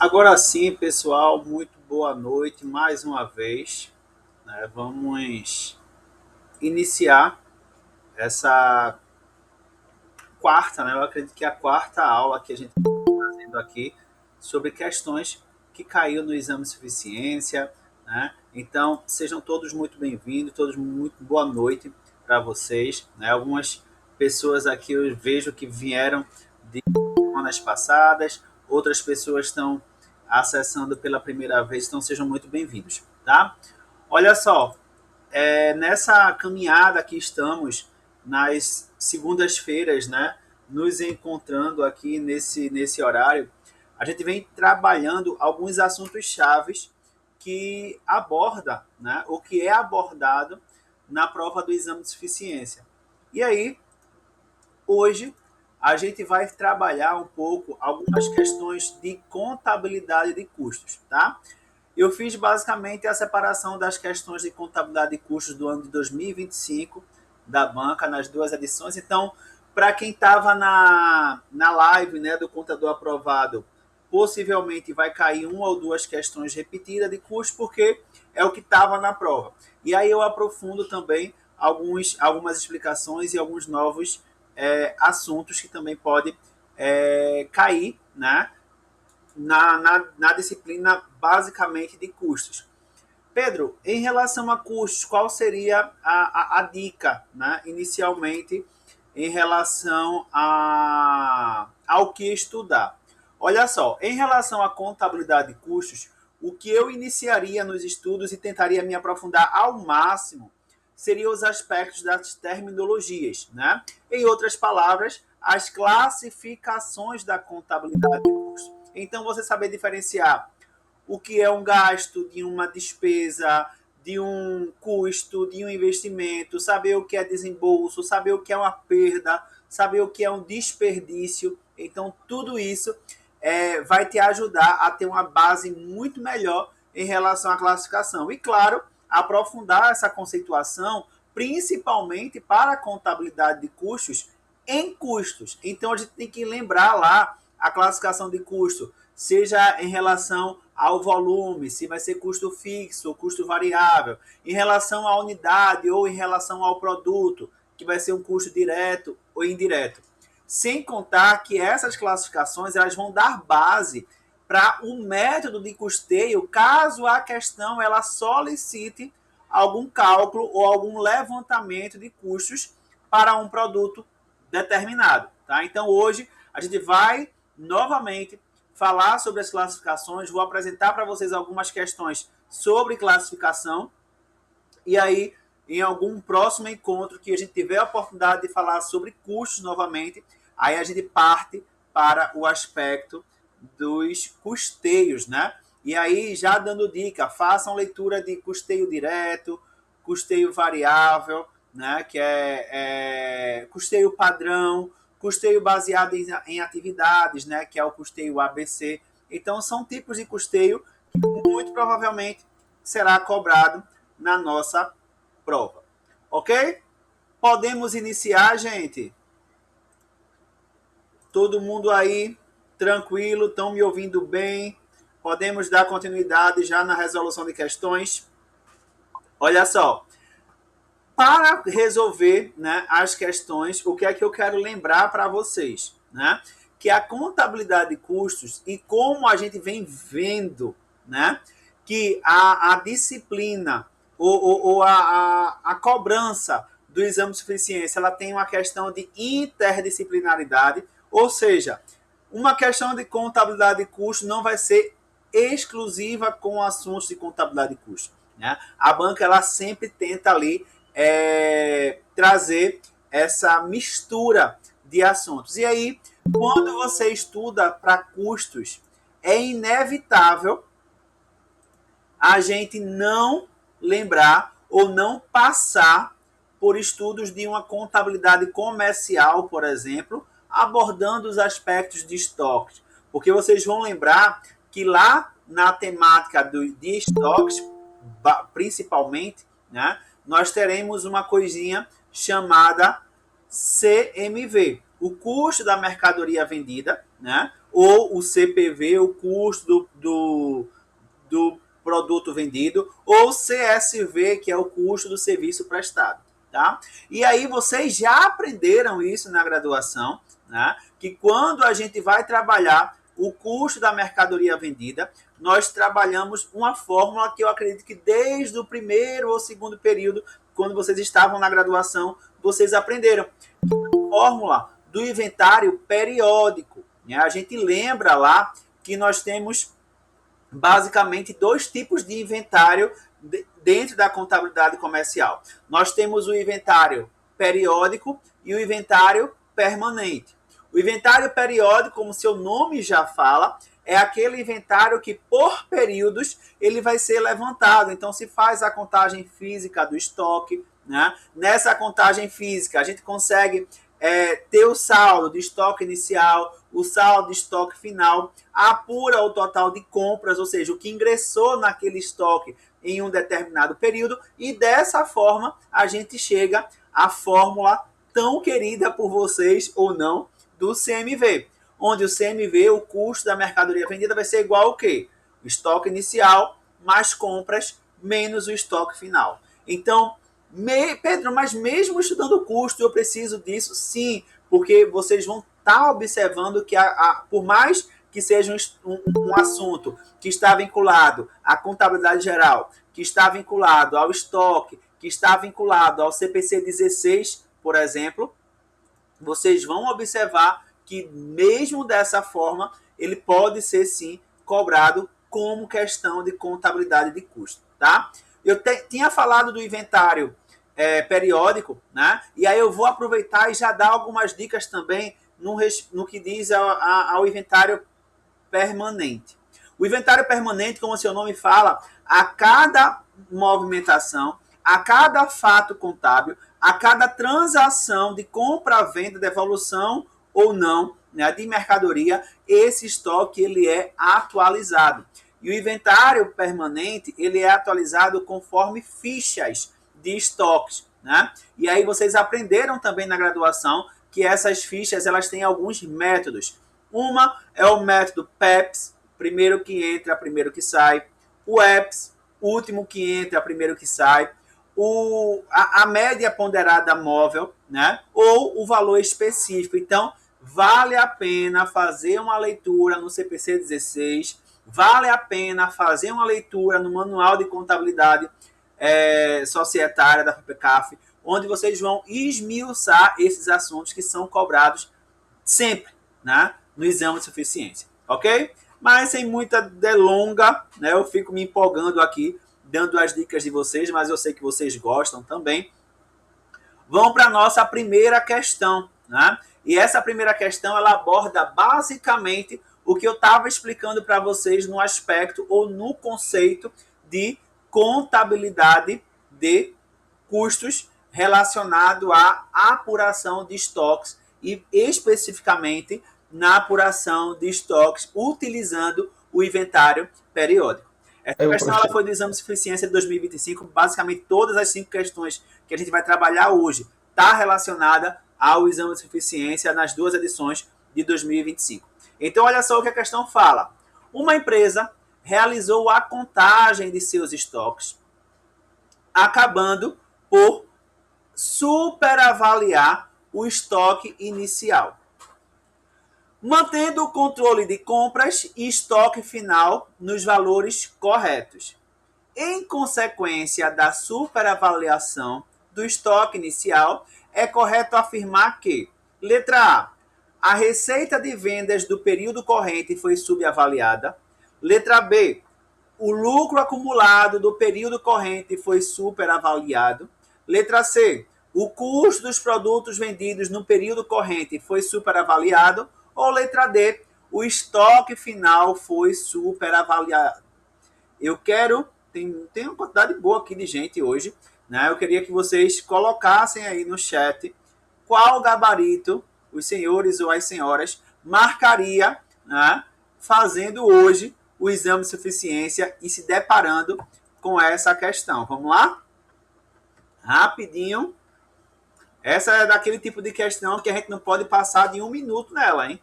Agora sim, pessoal, muito boa noite mais uma vez. Vamos iniciar essa quarta, eu acredito que é a quarta aula que a gente está fazendo aqui sobre questões que caiu no exame de suficiência. Então, sejam todos muito bem-vindos, todos muito boa noite para vocês. Algumas pessoas aqui eu vejo que vieram de semanas passadas, outras pessoas estão acessando pela primeira vez, então sejam muito bem-vindos, tá? Olha só, nessa caminhada que estamos nas segundas-feiras, nos encontrando aqui nesse horário, a gente vem trabalhando alguns assuntos chaves que aborda, o que é abordado na prova do exame de suficiência. E aí, hoje, a gente vai trabalhar um pouco algumas questões de contabilidade de custos, tá? Eu fiz basicamente a separação das questões de contabilidade de custos do ano de 2025 da banca nas duas edições. Então, para quem estava na live, do contador aprovado, possivelmente vai cair uma ou duas questões repetidas de custos, porque é o que estava na prova. E aí eu aprofundo também algumas explicações e alguns novos assuntos que também podem cair, na disciplina basicamente de custos. Pedro, em relação a custos, qual seria a dica, inicialmente, em relação ao que estudar? Olha só, em relação à contabilidade de custos, o que eu iniciaria nos estudos e tentaria me aprofundar ao máximo seriam os aspectos das terminologias, Em outras palavras, as classificações da contabilidade de custos. Então, você saber diferenciar o que é um gasto de uma despesa, de um custo, de um investimento, saber o que é desembolso, saber o que é uma perda, saber o que é um desperdício. Então, tudo isso vai te ajudar a ter uma base muito melhor em relação à classificação. E, claro, aprofundar essa conceituação, principalmente para a contabilidade de custos, em custos. Então, a gente tem que lembrar lá a classificação de custo, seja em relação ao volume, se vai ser custo fixo ou custo variável, em relação à unidade ou em relação ao produto, que vai ser um custo direto ou indireto. Sem contar que essas classificações elas vão dar base para o método de custeio, caso a questão ela solicite algum cálculo ou algum levantamento de custos para um produto determinado. Tá? Então, hoje, a gente vai novamente falar sobre as classificações, vou apresentar para vocês algumas questões sobre classificação, e aí, em algum próximo encontro que a gente tiver a oportunidade de falar sobre custos novamente, aí a gente parte para o aspecto dos custeios, E aí, já dando dica, façam leitura de custeio direto, custeio variável, que é custeio padrão, custeio baseado em atividades, que é o custeio ABC. Então, são tipos de custeio que muito provavelmente será cobrado na nossa prova. Ok? Podemos iniciar, gente? Todo mundo aí tranquilo? Estão me ouvindo bem? Podemos dar continuidade já na resolução de questões? Olha só, para resolver as questões, o que é que eu quero lembrar para vocês? Que a contabilidade de custos e como a gente vem vendo que a disciplina ou a cobrança do exame de suficiência ela tem uma questão de interdisciplinaridade, ou seja, uma questão de contabilidade de custos não vai ser exclusiva com assuntos de contabilidade de custos. A banca ela sempre tenta ali trazer essa mistura de assuntos. E aí, quando você estuda para custos, é inevitável a gente não lembrar ou não passar por estudos de uma contabilidade comercial, por exemplo, abordando os aspectos de estoques. Porque vocês vão lembrar que lá na temática de estoques, principalmente, nós teremos uma coisinha chamada CMV, o custo da mercadoria vendida, ou o CPV, o custo do produto vendido, ou CSV, que é o custo do serviço prestado. Tá? E aí vocês já aprenderam isso na graduação, né? Que quando a gente vai trabalhar o custo da mercadoria vendida, nós trabalhamos uma fórmula que eu acredito que desde o primeiro ou segundo período, quando vocês estavam na graduação, vocês aprenderam. Fórmula do inventário periódico. Né? A gente lembra lá que nós temos basicamente dois tipos de inventário dentro da contabilidade comercial. Nós temos o inventário periódico e o inventário permanente. O inventário periódico, como seu nome já fala, é aquele inventário que por períodos ele vai ser levantado. Então se faz a contagem física do estoque, né? Nessa contagem física a gente consegue ter o saldo de estoque inicial, o saldo de estoque final, apura o total de compras, ou seja, o que ingressou naquele estoque em um determinado período, e dessa forma a gente chega à fórmula tão querida por vocês ou não do CMV, onde o CMV, o custo da mercadoria vendida, vai ser igual ao quê? O estoque inicial mais compras menos o estoque final. Então, Pedro, mas mesmo estudando o custo, eu preciso disso? Sim, porque vocês vão estar observando que, por mais que seja um assunto que está vinculado à contabilidade geral, que está vinculado ao estoque, que está vinculado ao CPC 16, por exemplo, vocês vão observar que mesmo dessa forma, ele pode ser sim cobrado como questão de contabilidade de custo, tá? Eu tinha falado do inventário periódico, né? E aí eu vou aproveitar e já dar algumas dicas também no que diz ao inventário permanente. O inventário permanente, como o seu nome fala, a cada movimentação, a cada fato contábil, a cada transação de compra, venda, devolução ou não, né, de mercadoria, esse estoque ele é atualizado. E o inventário permanente ele é atualizado conforme fichas de estoques, né? E aí vocês aprenderam também na graduação que essas fichas elas têm alguns métodos. Uma é o método PEPS, primeiro que entra, primeiro que sai. O EPS, último que entra, primeiro que sai. A média ponderada móvel, né? Ou o valor específico. Então, vale a pena fazer uma leitura no CPC 16, vale a pena fazer uma leitura no Manual de Contabilidade Societária da FAPECAF, onde vocês vão esmiuçar esses assuntos que são cobrados sempre, né, no exame de suficiência, ok? Mas sem muita delonga, né, eu fico me empolgando aqui, dando as dicas de vocês, mas eu sei que vocês gostam também. Vamos para a nossa primeira questão, né? E essa primeira questão, ela aborda basicamente o que eu estava explicando para vocês no aspecto ou no conceito de contabilidade de custos relacionado à apuração de estoques e especificamente na apuração de estoques utilizando o inventário periódico. Essa questão ela foi do exame de suficiência de 2025. Basicamente, todas as 5 questões que a gente vai trabalhar hoje está relacionada ao exame de suficiência nas 2 edições de 2025. Então, olha só o que a questão fala. Uma empresa realizou a contagem de seus estoques, acabando por superavaliar o estoque inicial, mantendo o controle de compras e estoque final nos valores corretos. Em consequência da superavaliação do estoque inicial, é correto afirmar que, letra A receita de vendas do período corrente foi subavaliada. Letra B, o lucro acumulado do período corrente foi superavaliado. Letra C, o custo dos produtos vendidos no período corrente foi superavaliado. Ou letra D, o estoque final foi superavaliado. Eu quero, tem uma quantidade boa aqui de gente hoje, né? Eu queria que vocês colocassem aí no chat qual gabarito os senhores ou as senhoras marcaria, né, fazendo hoje o exame de suficiência e se deparando com essa questão. Vamos lá? Rapidinho. Essa é daquele tipo de questão que a gente não pode passar de 1 minuto nela, hein?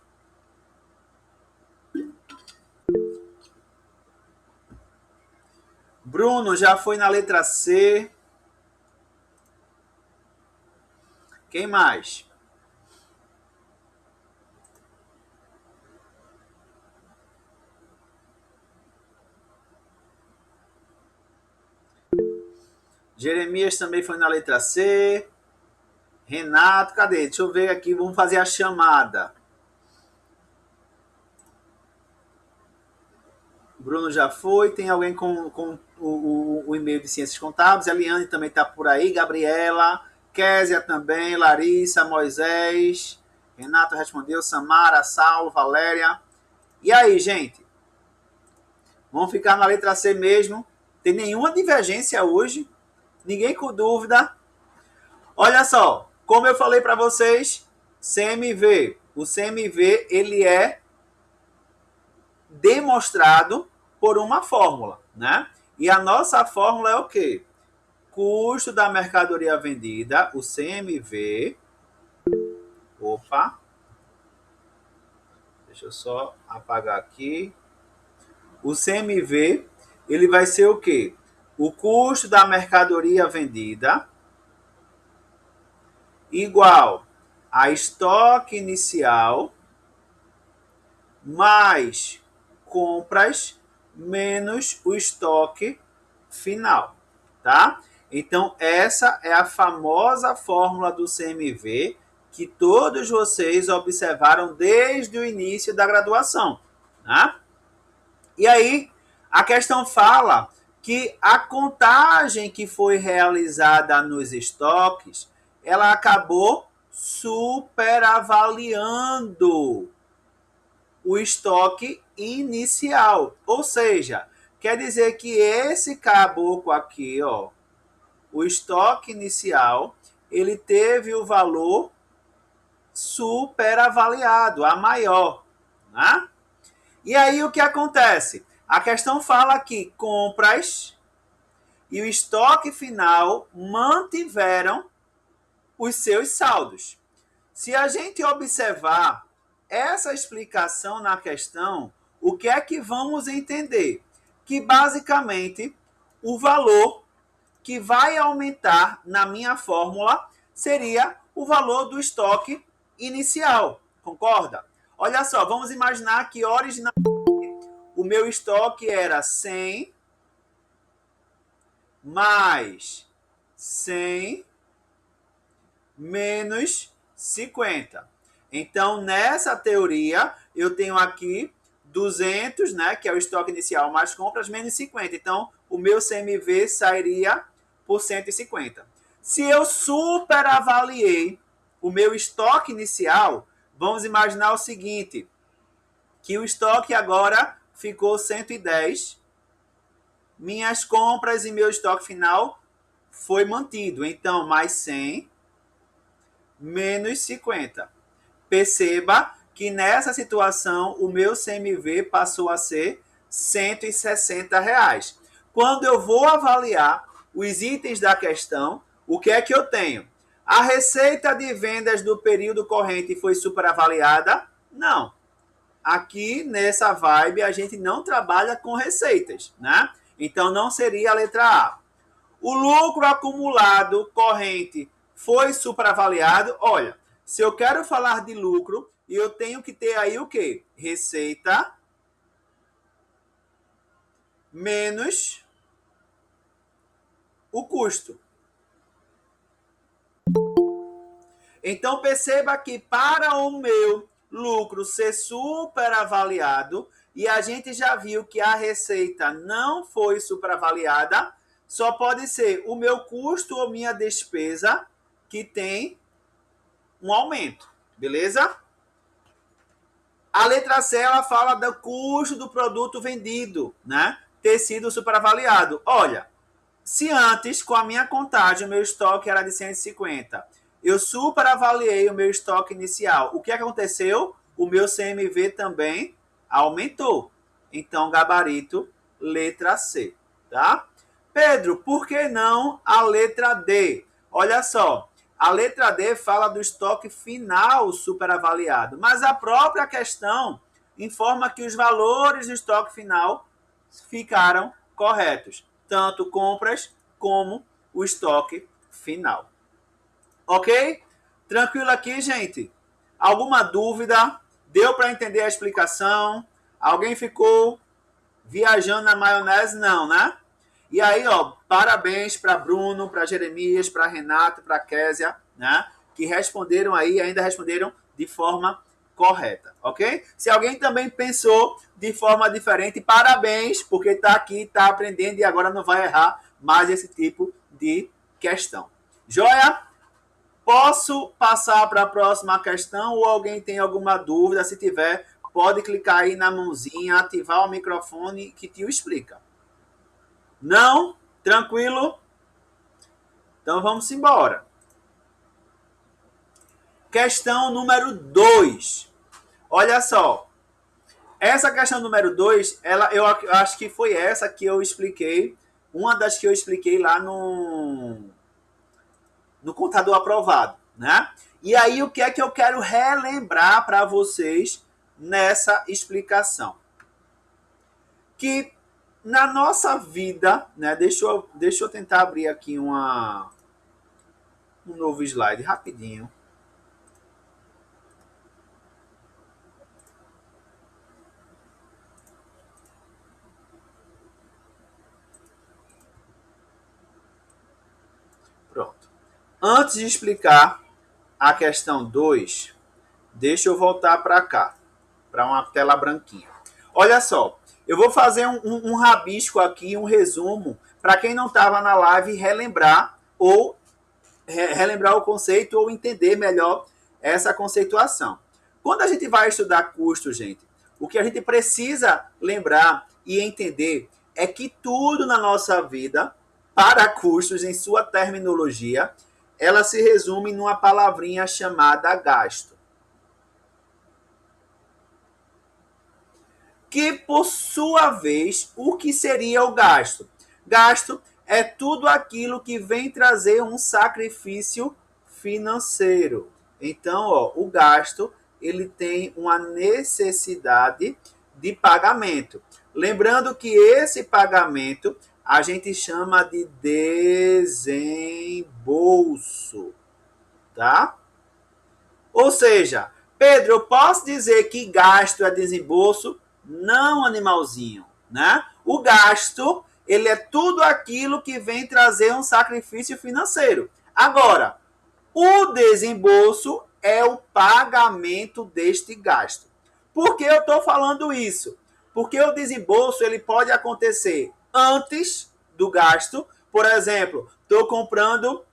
Bruno já foi na letra C. Quem mais? Jeremias também foi na letra C. Renato, cadê? Deixa eu ver aqui, vamos fazer a chamada. Bruno já foi. Tem alguém com o e-mail de Ciências Contábeis. Eliane também está por aí. Gabriela. Késia também. Larissa, Moisés. Renato respondeu. Samara, Saulo, Valéria. E aí, gente? Vamos ficar na letra C mesmo. Tem nenhuma divergência hoje. Ninguém com dúvida. Olha só. Como eu falei para vocês, CMV. O CMV, ele é demonstrado por uma fórmula, né? E a nossa fórmula é o quê? Custo da mercadoria vendida, o CMV. Opa. Deixa eu só apagar aqui. O CMV, ele vai ser o quê? O custo da mercadoria vendida igual a estoque inicial mais compras menos o estoque final, tá? Então, essa é a famosa fórmula do CMV que todos vocês observaram desde o início da graduação, né? E aí, a questão fala que a contagem que foi realizada nos estoques, ela acabou superavaliando o estoque inicial. Ou seja, quer dizer que esse caboclo aqui, ó, o estoque inicial, ele teve o valor superavaliado, a maior, né? E aí o que acontece? A questão fala que compras e o estoque final mantiveram os seus saldos. Se a gente observar essa explicação na questão, o que é que vamos entender? Que basicamente o valor que vai aumentar na minha fórmula seria o valor do estoque inicial. Concorda? Olha só, vamos imaginar que originalmente o meu estoque era 100 mais 100 menos 50. Então, nessa teoria, eu tenho aqui 200, né, que é o estoque inicial, mais compras, menos 50. Então, o meu CMV sairia por 150. Se eu superavaliei o meu estoque inicial, vamos imaginar o seguinte, que o estoque agora ficou 110, minhas compras e meu estoque final foi mantido. Então, mais 100 menos 50. Perceba que nessa situação o meu CMV passou a ser R$160. Quando eu vou avaliar os itens da questão, o que é que eu tenho? A receita de vendas do período corrente foi superavaliada? Não. Aqui nessa vibe a gente não trabalha com receitas, né? Então não seria a letra A. O lucro acumulado corrente foi superavaliado? Olha, se eu quero falar de lucro, eu tenho que ter aí o quê? Receita menos o custo. Então perceba que para o meu lucro ser superavaliado, e a gente já viu que a receita não foi superavaliada, só pode ser o meu custo ou minha despesa que tem um aumento, beleza? A letra C, ela fala do custo do produto vendido, né? Ter sido superavaliado. Olha, se antes, com a minha contagem, o meu estoque era de 150, eu superavaliei o meu estoque inicial. O que aconteceu? O meu CMV também aumentou. Então, gabarito, letra C, tá? Pedro, por que não a letra D? Olha só, a letra D fala do estoque final superavaliado, mas a própria questão informa que os valores do estoque final ficaram corretos. tanto compras como o estoque final. Ok? Tranquilo aqui, gente? Alguma dúvida? Deu para entender a explicação? Alguém ficou viajando na maionese? Não, né? E aí, ó, parabéns para Bruno, para Jeremias, para Renato, para Késia, né? Que responderam aí, ainda responderam de forma correta, ok? Se alguém também pensou de forma diferente, parabéns, porque está aqui, está aprendendo e agora não vai errar mais esse tipo de questão. Joia? Posso passar para a próxima questão ou alguém tem alguma dúvida? Se tiver, pode clicar aí na mãozinha, ativar o microfone que te explica. Não? Tranquilo? Então vamos embora. Questão número 2. Olha só. Essa questão número 2, eu acho que foi essa que eu expliquei, uma das que eu expliquei lá no contador aprovado, né? E aí o que é que eu quero relembrar para vocês nessa explicação? Que na nossa vida, né? Deixa eu tentar abrir aqui um novo slide rapidinho. Pronto. Antes de explicar a questão 2, deixa eu voltar para cá, para uma tela branquinha. Olha só, eu vou fazer um rabisco aqui, um resumo, para quem não estava na live relembrar ou relembrar o conceito ou entender melhor essa conceituação. Quando a gente vai estudar custo, gente, o que a gente precisa lembrar e entender é que tudo na nossa vida, para custos, em sua terminologia, ela se resume numa palavrinha chamada gasto. Que, por sua vez, o que seria o gasto? Gasto é tudo aquilo que vem trazer um sacrifício financeiro. Então, ó, o gasto ele tem uma necessidade de pagamento. Lembrando que esse pagamento a gente chama de desembolso, tá? Ou seja, Pedro, eu posso dizer que gasto é desembolso? Não, animalzinho, né? O gasto, ele é tudo aquilo que vem trazer um sacrifício financeiro. Agora, o desembolso é o pagamento deste gasto. Por que eu estou falando isso? Porque o desembolso ele pode acontecer antes do gasto. Por exemplo, estou comprando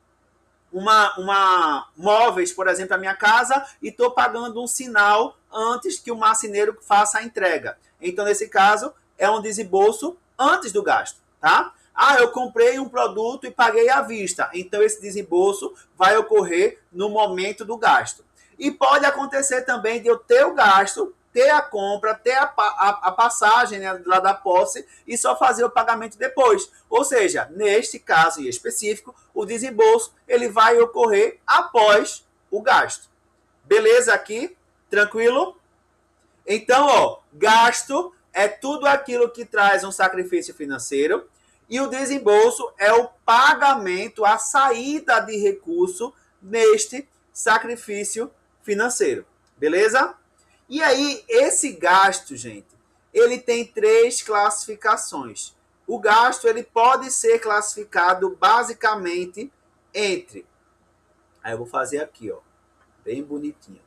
móveis, por exemplo, a minha casa e estou pagando um sinal antes que o marceneiro faça a entrega. Então, nesse caso, é um desembolso antes do gasto, tá? Ah, eu comprei um produto e paguei à vista. Então, esse desembolso vai ocorrer no momento do gasto. E pode acontecer também de eu ter o gasto, ter a compra, ter a passagem, né, lá da posse e só fazer o pagamento depois. Ou seja, neste caso em específico, o desembolso ele vai ocorrer após o gasto. Beleza aqui? Tranquilo? Então, ó, gasto é tudo aquilo que traz um sacrifício financeiro e o desembolso é o pagamento, a saída de recurso neste sacrifício financeiro. Beleza? E aí, esse gasto, gente, ele tem 3 classificações. O gasto ele pode ser classificado basicamente entre... Aí eu vou fazer aqui, ó, bem bonitinho.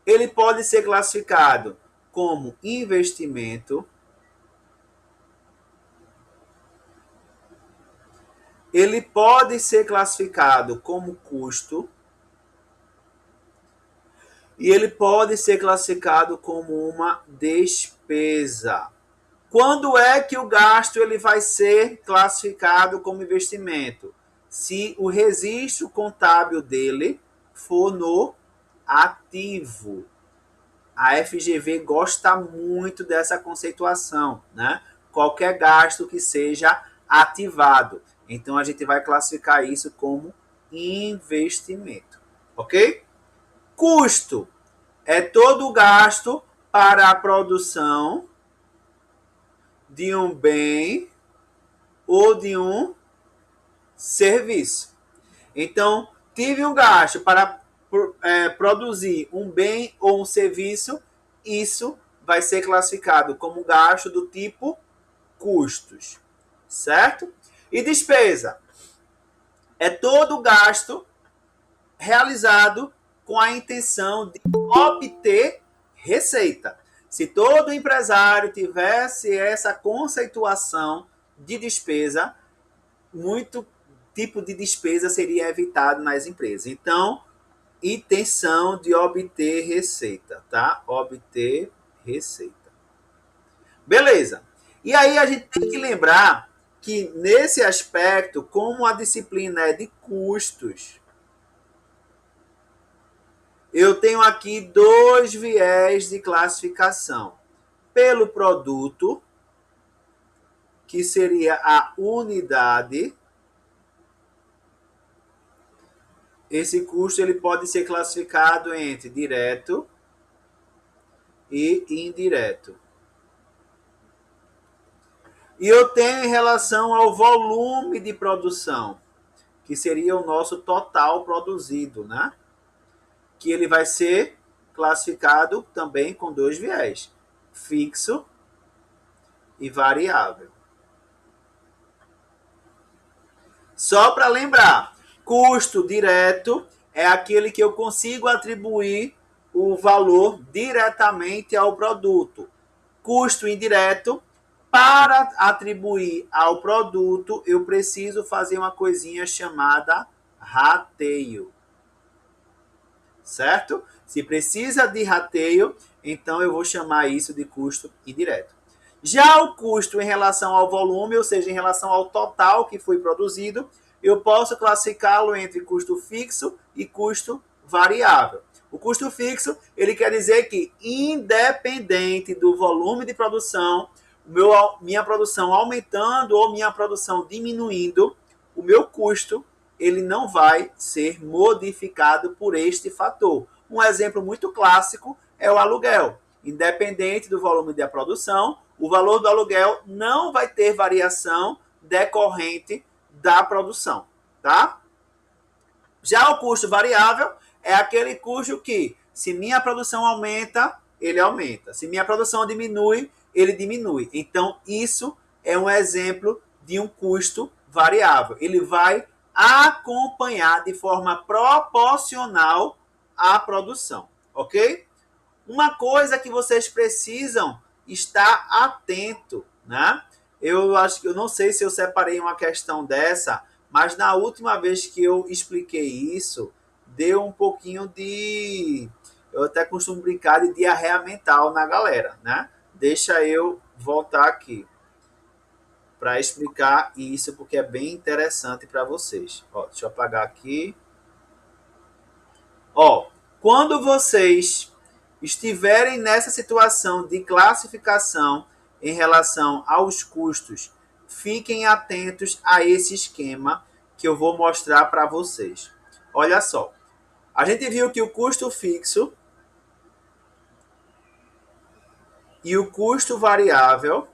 Ele pode ser classificado como investimento. Ele pode ser classificado como custo. E ele pode ser classificado como uma despesa. Quando é que o gasto ele vai ser classificado como investimento? Se o registro contábil dele for no ativo. A FGV gosta muito dessa conceituação, né? Qualquer gasto que seja ativado. Então a gente vai classificar isso como investimento, ok? Custo é todo o gasto para a produção de um bem ou de um serviço. Então, tive um gasto para produzir um bem ou um serviço, isso vai ser classificado como gasto do tipo custos, certo? E despesa é todo gasto realizado com a intenção de obter receita. Se todo empresário tivesse essa conceituação de despesa, muito tipo de despesa seria evitado nas empresas. Então, intenção de obter receita, tá? Obter receita. Beleza. E aí a gente tem que lembrar que nesse aspecto, como a disciplina é de custos, eu tenho aqui dois viés de classificação. Pelo produto, que seria a unidade. Esse custo ele pode ser classificado entre direto e indireto. E eu tenho em relação ao volume de produção, que seria o nosso total produzido, né? Que ele vai ser classificado também com dois viés, fixo e variável. Só para lembrar, custo direto é aquele que eu consigo atribuir o valor diretamente ao produto. Custo indireto, para atribuir ao produto, eu preciso fazer uma coisinha chamada rateio. Certo? Se precisa de rateio, então eu vou chamar isso de custo indireto. Já o custo em relação ao volume, ou seja, em relação ao total que foi produzido, eu posso classificá-lo entre custo fixo e custo variável. O custo fixo, ele quer dizer que, independente do volume de produção, minha produção aumentando ou minha produção diminuindo, o meu custo ele não vai ser modificado por este fator. Um exemplo muito clássico é o aluguel. Independente do volume da produção, o valor do aluguel não vai ter variação decorrente da produção, tá? Já o custo variável é aquele custo que, se minha produção aumenta, ele aumenta. Se minha produção diminui, ele diminui. Então, isso é um exemplo de um custo variável. Ele vai acompanhar de forma proporcional à produção, ok? Uma coisa que vocês precisam estar atento, né? Eu acho que eu não sei se eu separei uma questão dessa, mas na última vez que eu expliquei isso, deu um pouquinho de, eu até costumo brincar de diarreia mental na galera, né? Deixa eu voltar aqui para explicar isso, porque é bem interessante para vocês. Ó, deixa eu apagar aqui. Ó, quando vocês estiverem nessa situação de classificação em relação aos custos, fiquem atentos a esse esquema que eu vou mostrar para vocês. Olha só, a gente viu que o custo fixo e o custo variável,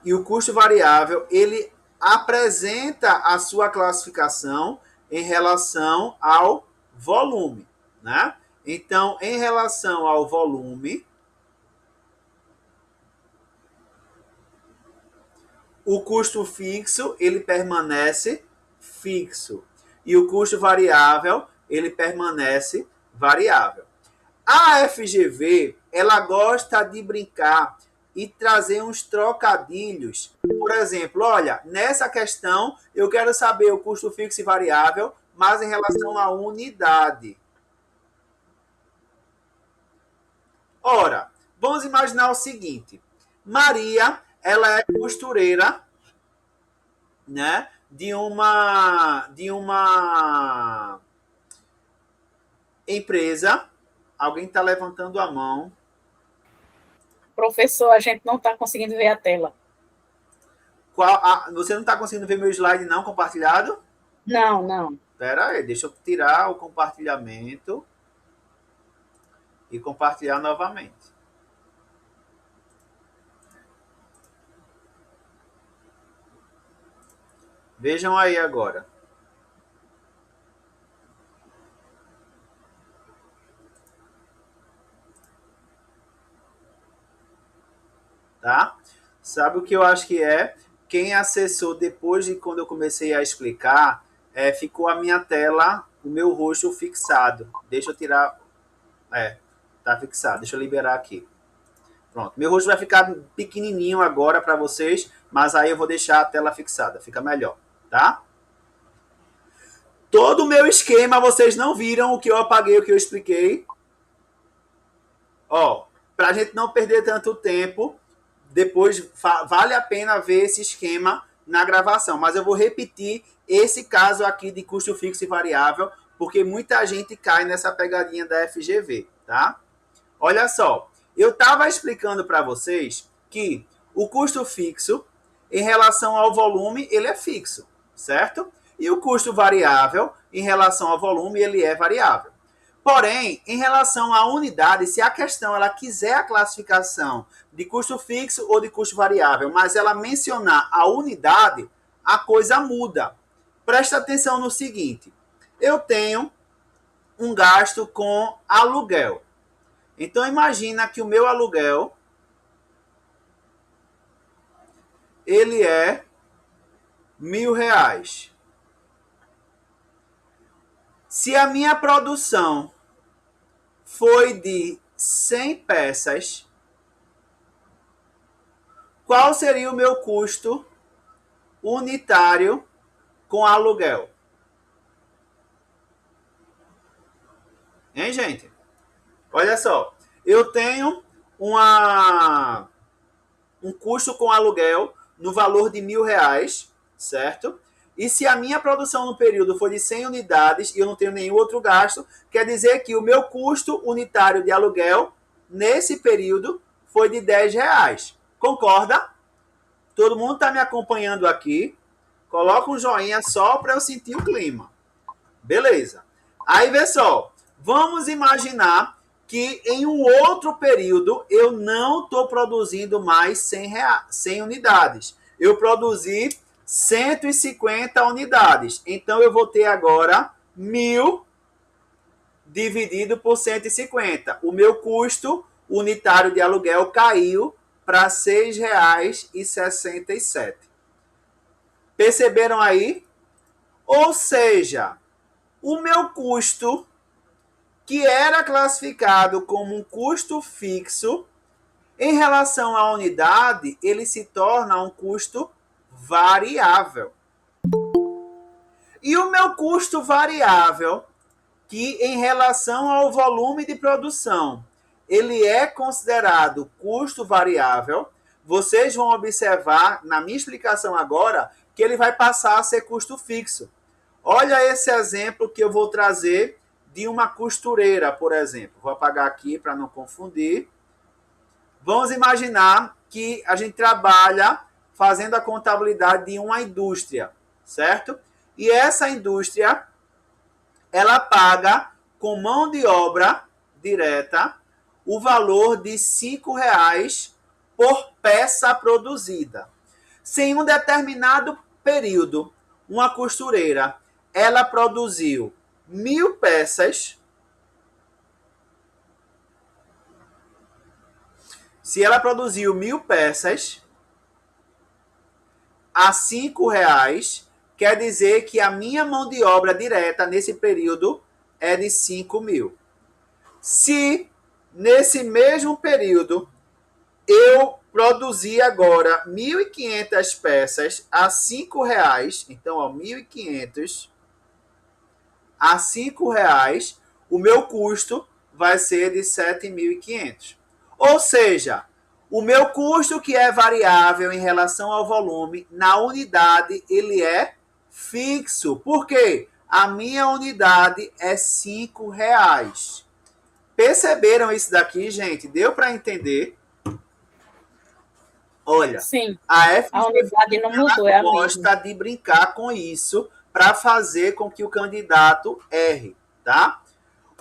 e o custo variável, ele apresenta a sua classificação em relação ao volume, né? Então, em relação ao volume, o custo fixo, ele permanece fixo. E o custo variável, ele permanece variável. A FGV, ela gosta de brincar e trazer uns trocadilhos. Por exemplo, olha, nessa questão eu quero saber o custo fixo e variável, mas em relação à unidade. Ora, vamos imaginar o seguinte. Maria, ela é costureira, né, de uma empresa. Alguém está levantando a mão. Professor, a gente não está conseguindo ver a tela. Você não está conseguindo ver meu slide não compartilhado? Não, não. Espera aí, deixa eu tirar o compartilhamento e compartilhar novamente. Vejam aí agora. Tá? Sabe o que eu acho que é? Quem acessou depois de quando eu comecei a explicar, ficou a minha tela, o meu rosto fixado. Deixa eu tirar. Tá fixado. Deixa eu liberar aqui. Pronto. Meu rosto vai ficar pequenininho agora para vocês, mas aí eu vou deixar a tela fixada. Fica melhor, tá? Todo o meu esquema, vocês não viram o que eu apaguei, o que eu expliquei. Ó, para a gente não perder tanto tempo, depois vale a pena ver esse esquema na gravação. Mas eu vou repetir esse caso aqui de custo fixo e variável, porque muita gente cai nessa pegadinha da FGV, tá? Olha só, eu estava explicando para vocês que o custo fixo, em relação ao volume, ele é fixo, certo? E o custo variável, em relação ao volume, ele é variável. Porém, em relação à unidade, se a questão ela quiser a classificação de custo fixo ou de custo variável, mas ela mencionar a unidade, a coisa muda. Presta atenção no seguinte, eu tenho um gasto com aluguel. Então, imagina que o meu aluguel, ele é R$1.000. Se a minha produção foi de 100 peças, qual seria o meu custo unitário com aluguel? Hein, gente? Olha só, eu tenho um custo com aluguel no valor de R$1.000, certo? E se a minha produção no período for de 100 unidades e eu não tenho nenhum outro gasto, quer dizer que o meu custo unitário de aluguel nesse período foi de R$10. Concorda? Todo mundo está me acompanhando aqui? Coloca um joinha só para eu sentir o clima. Beleza. Aí, vê só. Vamos imaginar que em um outro período eu não estou produzindo mais 100 unidades. Eu produzi 150 unidades. Então, eu vou ter agora 1.000 dividido por 150. O meu custo unitário de aluguel caiu para R$ 6,67. Perceberam aí? Ou seja, o meu custo, que era classificado como um custo fixo, em relação à unidade, ele se torna um custo variável. E o meu custo variável, que em relação ao volume de produção, ele é considerado custo variável, vocês vão observar na minha explicação agora que ele vai passar a ser custo fixo. Olha esse exemplo que eu vou trazer de uma costureira, por exemplo. Vou apagar aqui para não confundir. Vamos imaginar que a gente trabalha fazendo a contabilidade de uma indústria, certo? E essa indústria, ela paga com mão de obra direta o valor de R$5 por peça produzida. Se em um determinado período, uma costureira, ela produziu 1.000 peças, se ela produziu 1.000 peças a R$5, quer dizer que a minha mão de obra direta nesse período é de 5.000. Se nesse mesmo período eu produzi agora 1.500 peças a R$5, então, ó, 1.500 a R$5, o meu custo vai ser de 7.500. Ou seja, o meu custo, que é variável em relação ao volume, na unidade, ele é fixo. Por quê? A minha unidade é R$5. Perceberam isso daqui, gente? Deu para entender? Olha, Sim, a a unidade não mudou, é a gosta mesma. de brincar com isso para fazer com que o candidato erre, tá?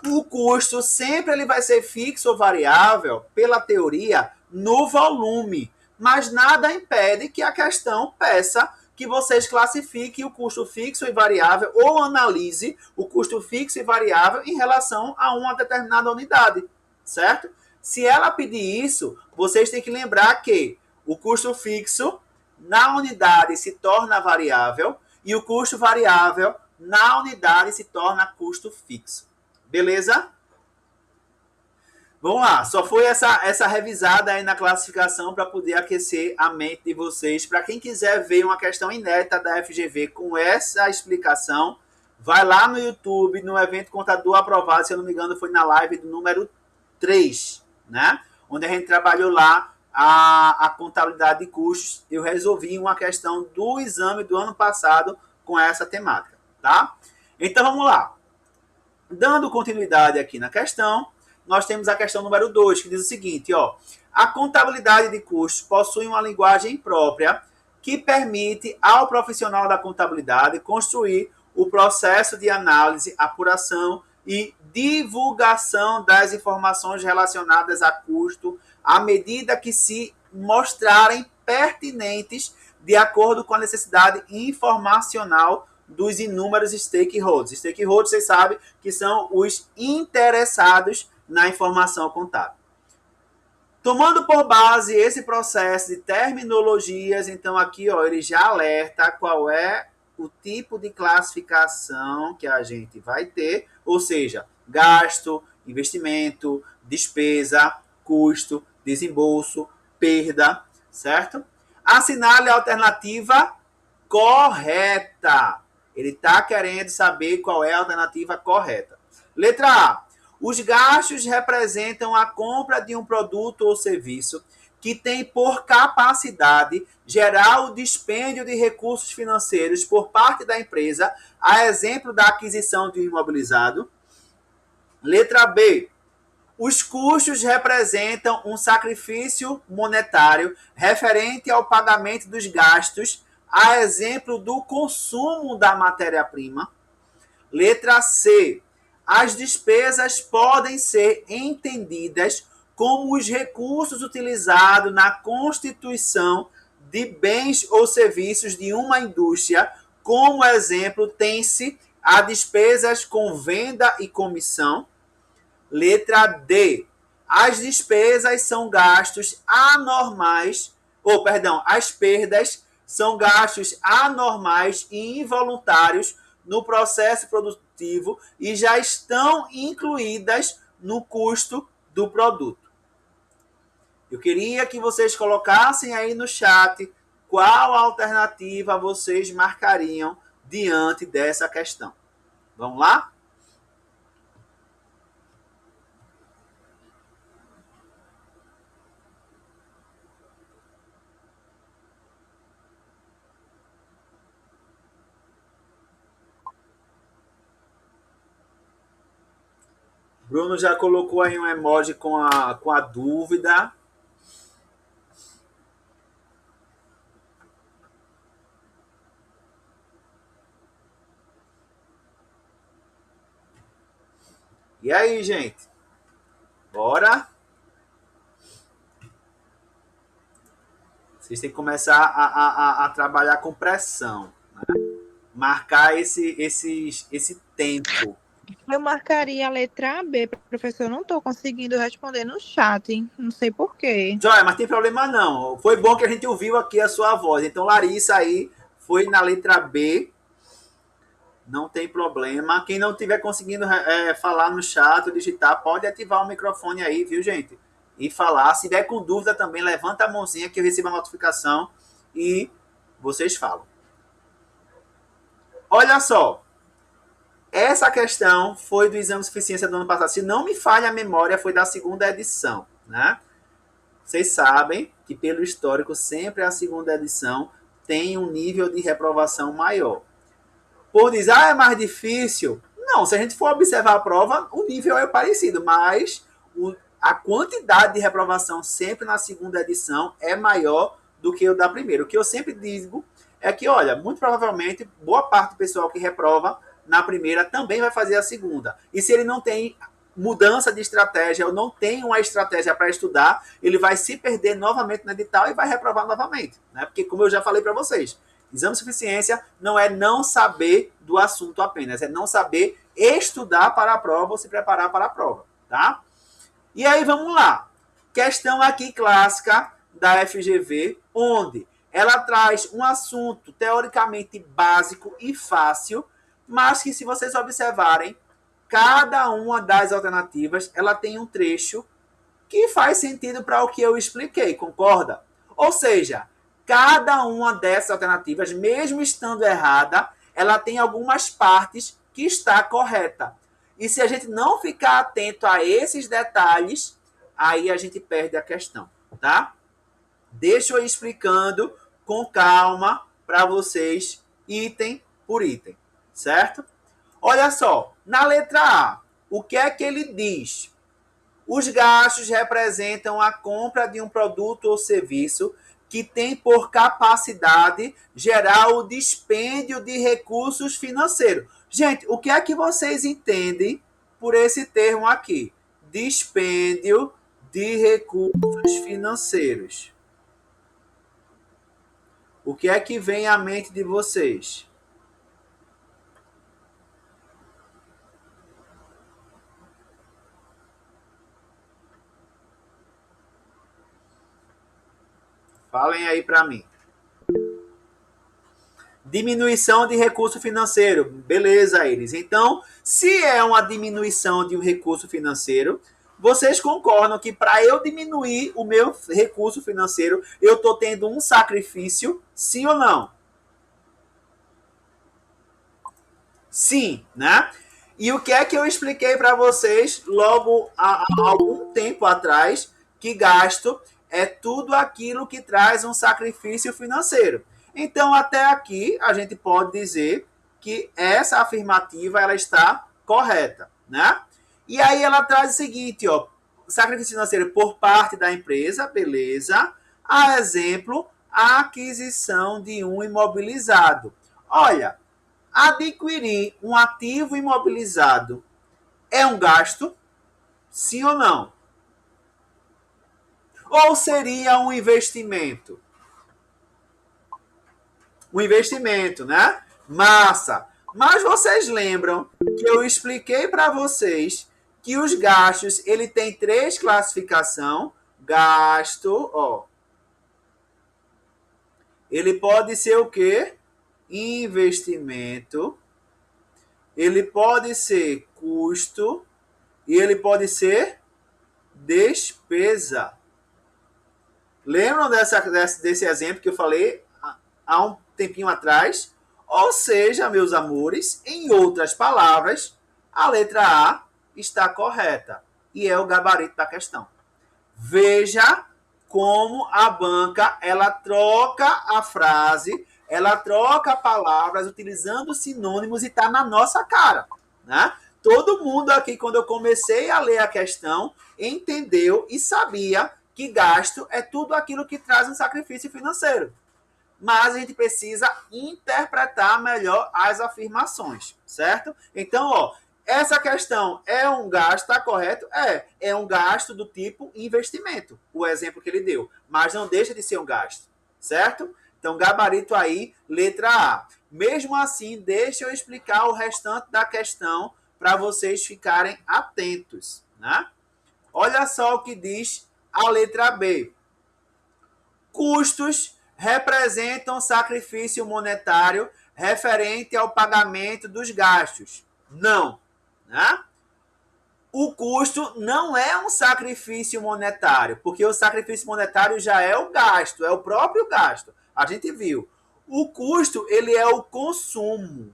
O custo sempre ele vai ser fixo ou variável, pela teoria, no volume, mas nada impede que a questão peça que vocês classifiquem o custo fixo e variável ou analise o custo fixo e variável em relação a uma determinada unidade, certo? Se ela pedir isso, vocês têm que lembrar que o custo fixo na unidade se torna variável e o custo variável na unidade se torna custo fixo. Beleza? Vamos lá, só foi essa revisada aí na classificação para poder aquecer a mente de vocês. Para quem quiser ver uma questão inédita da FGV com essa explicação, vai lá no YouTube, no evento Contador Aprovado, se eu não me engano, foi na live do número 3, né? Onde a gente trabalhou lá a contabilidade de custos. Eu resolvi uma questão do exame do ano passado com essa temática, tá? Então vamos lá. Dando continuidade aqui na questão, nós temos a questão número 2, que diz o seguinte, ó, a contabilidade de custos possui uma linguagem própria que permite ao profissional da contabilidade construir o processo de análise, apuração e divulgação das informações relacionadas a custo à medida que se mostrarem pertinentes de acordo com a necessidade informacional dos inúmeros stakeholders. Stakeholders, vocês sabem que são os interessados na informação contábil. Tomando por base esse processo de terminologias, então aqui ó, ele já alerta qual é o tipo de classificação que a gente vai ter, ou seja, gasto, investimento, despesa, custo, desembolso, perda, certo? Assinale a alternativa correta. Ele está querendo saber qual é a alternativa correta. Letra A. Os gastos representam a compra de um produto ou serviço que tem por capacidade gerar o dispêndio de recursos financeiros por parte da empresa, a exemplo da aquisição de um imobilizado. Letra B. Os custos representam um sacrifício monetário referente ao pagamento dos gastos, a exemplo do consumo da matéria-prima. Letra C. As despesas podem ser entendidas como os recursos utilizados na constituição de bens ou serviços de uma indústria. Como exemplo, tem-se a despesas com venda e comissão. Letra D. As despesas são gastos anormais, as perdas são gastos anormais e involuntários no processo produtivo e já estão incluídas no custo do produto. Eu queria que vocês colocassem aí no chat qual alternativa vocês marcariam diante dessa questão. Vamos lá? Bruno já colocou aí um emoji com a dúvida. E aí, gente? Bora? Vocês têm que começar a trabalhar com pressão, né? Marcar esse tempo. Eu marcaria a letra B, professor. Eu não estou conseguindo responder no chat, hein? Não sei por quê. Joia, mas tem problema não. Foi bom que a gente ouviu aqui a sua voz. Então, Larissa aí foi na letra B. Não tem problema. Quem não estiver conseguindo falar no chat ou digitar, pode ativar o microfone aí, viu, gente? E falar. Se der com dúvida também, levanta a mãozinha que eu recebo a notificação e vocês falam. Olha só. Essa questão foi do exame de suficiência do ano passado. Se não me falha a memória, foi da segunda edição, né? Vocês sabem que, pelo histórico, sempre a segunda edição tem um nível de reprovação maior. Por dizer, é mais difícil. Não, se a gente for observar a prova, o nível é parecido, mas a quantidade de reprovação sempre na segunda edição é maior do que o da primeira. O que eu sempre digo é que, olha, muito provavelmente, boa parte do pessoal que reprova na primeira também vai fazer a segunda. E se ele não tem mudança de estratégia ou não tem uma estratégia para estudar, ele vai se perder novamente no edital e vai reprovar novamente, né? Porque, como eu já falei para vocês, Exame de suficiência não é não saber do assunto apenas, é não saber estudar para a prova ou se preparar para a prova, tá? E aí vamos lá. Questão aqui clássica da FGV, onde ela traz um assunto teoricamente básico e fácil, mas que, se vocês observarem, cada uma das alternativas ela tem um trecho que faz sentido para o que eu expliquei, concorda? Ou seja, cada uma dessas alternativas, mesmo estando errada, ela tem algumas partes que está correta. E se a gente não ficar atento a esses detalhes, aí a gente perde a questão, tá? Deixa eu ir explicando com calma para vocês, item por item, certo? Olha só, na letra A, o que é que ele diz? Os gastos representam a compra de um produto ou serviço que tem por capacidade gerar o dispêndio de recursos financeiros. Gente, o que é que vocês entendem por esse termo aqui? Dispêndio de recursos financeiros. O que é que vem à mente de vocês? Falem aí para mim. Diminuição de recurso financeiro. Beleza, eles. Então, se é uma diminuição de um recurso financeiro, vocês concordam que para eu diminuir o meu recurso financeiro, eu estou tendo um sacrifício, sim ou não? Sim, né? E o que é que eu expliquei para vocês logo há algum tempo atrás, que gasto é tudo aquilo que traz um sacrifício financeiro. Então, até aqui, a gente pode dizer que essa afirmativa ela está correta, né? E aí ela traz o seguinte, ó, sacrifício financeiro por parte da empresa, beleza? A exemplo, a aquisição de um imobilizado. Olha, adquirir um ativo imobilizado é um gasto? Sim ou não? Ou seria um investimento? Um investimento, né? Massa! Mas vocês lembram que eu expliquei para vocês que os gastos, ele tem 3 classificações. Gasto, ó. Ele pode ser o quê? Investimento. Ele pode ser custo. E ele pode ser despesa. Lembram desse exemplo que eu falei há um tempinho atrás? Ou seja, meus amores, em outras palavras, a letra A está correta e é o gabarito da questão. Veja como a banca ela troca a frase, ela troca palavras utilizando sinônimos e está na nossa cara, né? Todo mundo aqui, quando eu comecei a ler a questão, entendeu e sabia que gasto é tudo aquilo que traz um sacrifício financeiro. Mas a gente precisa interpretar melhor as afirmações, certo? Então, ó, essa questão é um gasto, tá correto? É um gasto do tipo investimento, o exemplo que ele deu. Mas não deixa de ser um gasto, certo? Então, gabarito aí, letra A. Mesmo assim, deixa eu explicar o restante da questão para vocês ficarem atentos, né? Olha só o que diz a letra B. Custos representam sacrifício monetário referente ao pagamento dos gastos. Não, né? O custo não é um sacrifício monetário, porque o sacrifício monetário já é o gasto, é o próprio gasto. A gente viu. O custo, ele é o consumo.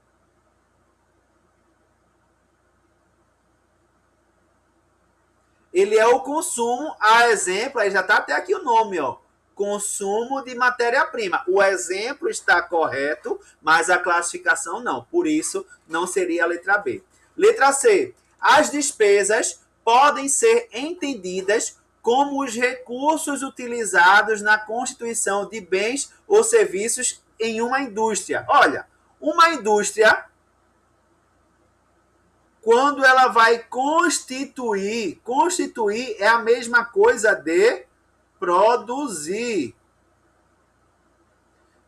Ele é o consumo, a exemplo, aí já está até aqui o nome, ó. Consumo de matéria-prima. O exemplo está correto, mas a classificação não. Por isso, não seria a letra B. Letra C. As despesas podem ser entendidas como os recursos utilizados na constituição de bens ou serviços em uma indústria. Olha, uma indústria, quando ela vai constituir é a mesma coisa de produzir.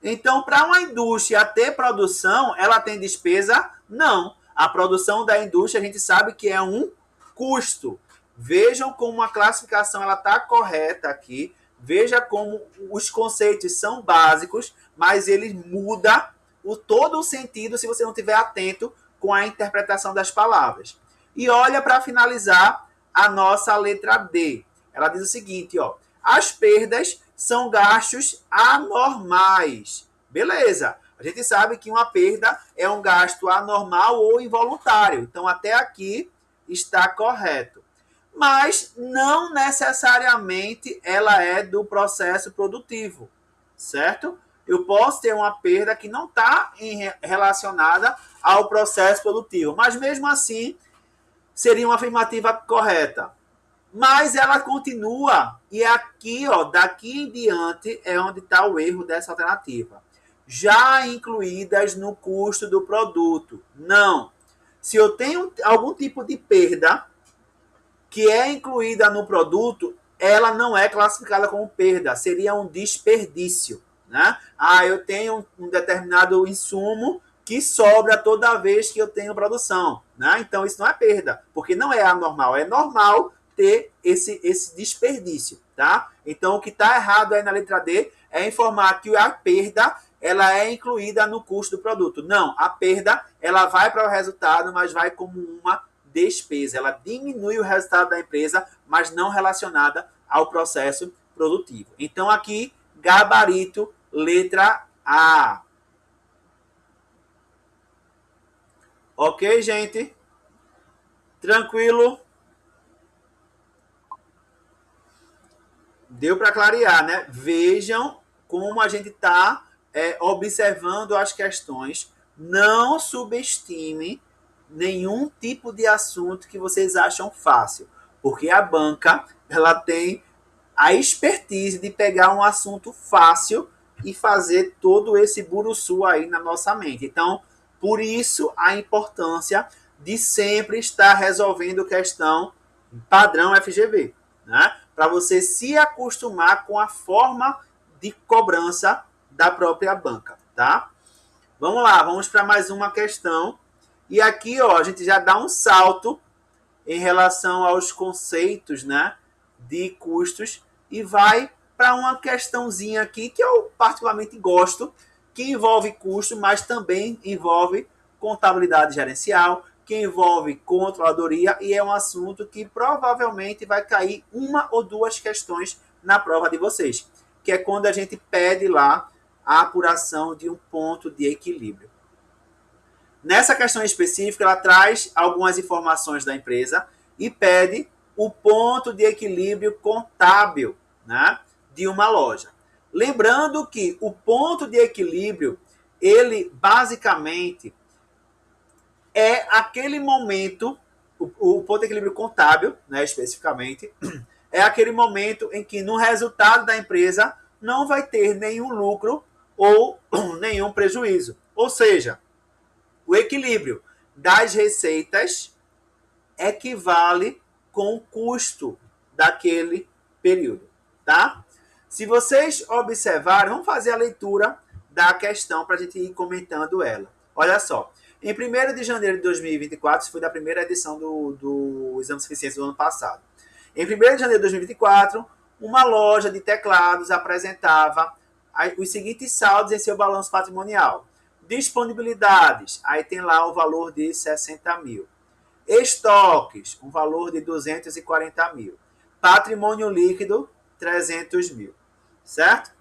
Então, para uma indústria ter produção, ela tem despesa? Não. A produção da indústria, a gente sabe que é um custo. Vejam como a classificação ela está correta aqui. Veja como os conceitos são básicos, mas ele muda todo o sentido se você não estiver atento com a interpretação das palavras. E olha para finalizar a nossa letra D. Ela diz o seguinte, ó, as perdas são gastos anormais. Beleza. A gente sabe que uma perda é um gasto anormal ou involuntário. Então, até aqui está correto. Mas não necessariamente ela é do processo produtivo, certo? Eu posso ter uma perda que não está relacionada ao processo produtivo, mas mesmo assim seria uma afirmativa correta. Mas ela continua, e aqui, ó, daqui em diante é onde está o erro dessa alternativa. Já incluídas no custo do produto. Não. Se eu tenho algum tipo de perda que é incluída no produto, ela não é classificada como perda, seria um desperdício. Né? Eu tenho um determinado insumo que sobra toda vez que eu tenho produção. Né? Então, isso não é perda, porque não é anormal. É normal ter esse desperdício. Tá? Então, o que está errado aí na letra D é informar que a perda ela é incluída no custo do produto. Não, a perda ela vai para o resultado, mas vai como uma despesa. Ela diminui o resultado da empresa, mas não relacionada ao processo produtivo. Então, aqui, gabarito, letra A. Ok, gente? Tranquilo? Deu para clarear, né? Vejam como a gente está observando as questões. Não subestime nenhum tipo de assunto que vocês acham fácil, porque a banca ela tem a expertise de pegar um assunto fácil e fazer todo esse buruçu aí na nossa mente. Então, por isso a importância de sempre estar resolvendo questão padrão FGV, né? Para você se acostumar com a forma de cobrança da própria banca, tá? Vamos lá, vamos para mais uma questão. E aqui, ó, a gente já dá um salto em relação aos conceitos, né, de custos e vai para uma questãozinha aqui que eu particularmente gosto, que envolve custo, mas também envolve contabilidade gerencial, que envolve controladoria e é um assunto que provavelmente vai cair uma ou duas questões na prova de vocês, que é quando a gente pede lá a apuração de um ponto de equilíbrio. Nessa questão específica, ela traz algumas informações da empresa e pede o ponto de equilíbrio contábil, né, de uma loja. Lembrando que o ponto de equilíbrio, ele basicamente é aquele momento, o ponto de equilíbrio contábil, né, especificamente, é aquele momento em que no resultado da empresa não vai ter nenhum lucro ou nenhum prejuízo. Ou seja, o equilíbrio das receitas equivale com o custo daquele período, tá? Se vocês observarem, vamos fazer a leitura da questão para a gente ir comentando ela. Olha só, em 1º de janeiro de 2024, isso foi da primeira edição do Exame de Suficiência do ano passado. Em 1º de janeiro de 2024, uma loja de teclados apresentava os seguintes saldos em seu balanço patrimonial. Disponibilidades, aí tem lá o valor de 60 mil. Estoques, um valor de 240 mil. Patrimônio líquido, 300 mil. Certo?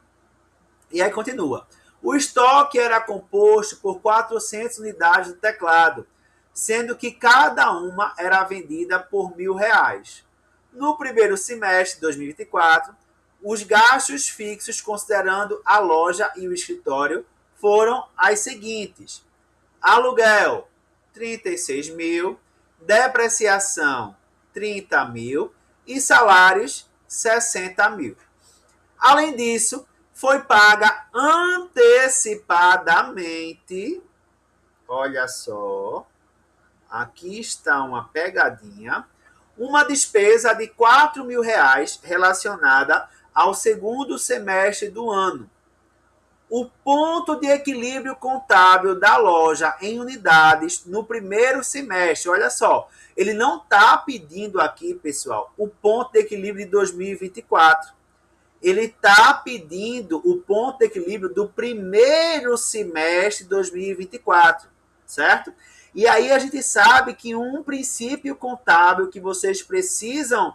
E aí continua. O estoque era composto por 400 unidades de teclado, sendo que cada uma era vendida por R$1.000. No primeiro semestre de 2024, os gastos fixos, considerando a loja e o escritório, foram as seguintes: aluguel, 36 mil, depreciação, 30 mil e salários, 60 mil. Além disso, foi paga antecipadamente, olha só, aqui está uma pegadinha, uma despesa de R$4.000 relacionada ao segundo semestre do ano. o ponto de equilíbrio contábil da loja em unidades no primeiro semestre. Olha só, ele não está pedindo aqui, pessoal, o ponto de equilíbrio de 2024. Ele está pedindo o ponto de equilíbrio do primeiro semestre de 2024, certo? E aí a gente sabe que um princípio contábil que vocês precisam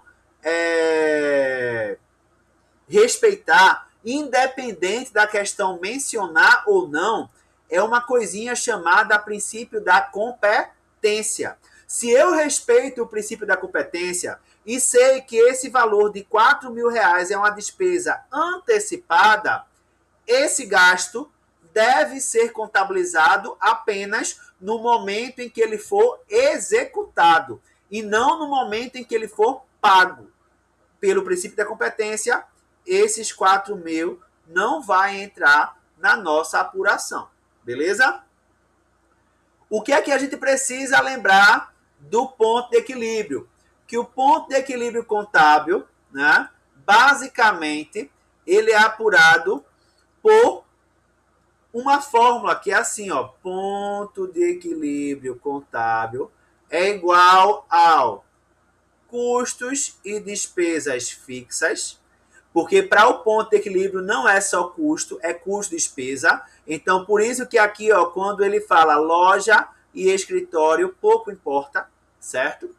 respeitar, independente da questão mencionar ou não, é uma coisinha chamada princípio da competência. Se eu respeito o princípio da competência e sei que esse valor de R$ 4.000 é uma despesa antecipada, esse gasto deve ser contabilizado apenas no momento em que ele for executado e não no momento em que ele for pago. Pelo princípio da competência, esses 4.000 não vai entrar na nossa apuração, beleza? O que é que a gente precisa lembrar do ponto de equilíbrio? Que o ponto de equilíbrio contábil, né, basicamente, ele é apurado por uma fórmula que é assim, ó, ponto de equilíbrio contábil é igual ao custos e despesas fixas, porque para o ponto de equilíbrio não é só custo, é custo e despesa. Então, por isso que aqui, ó, quando ele fala loja e escritório, pouco importa, certo?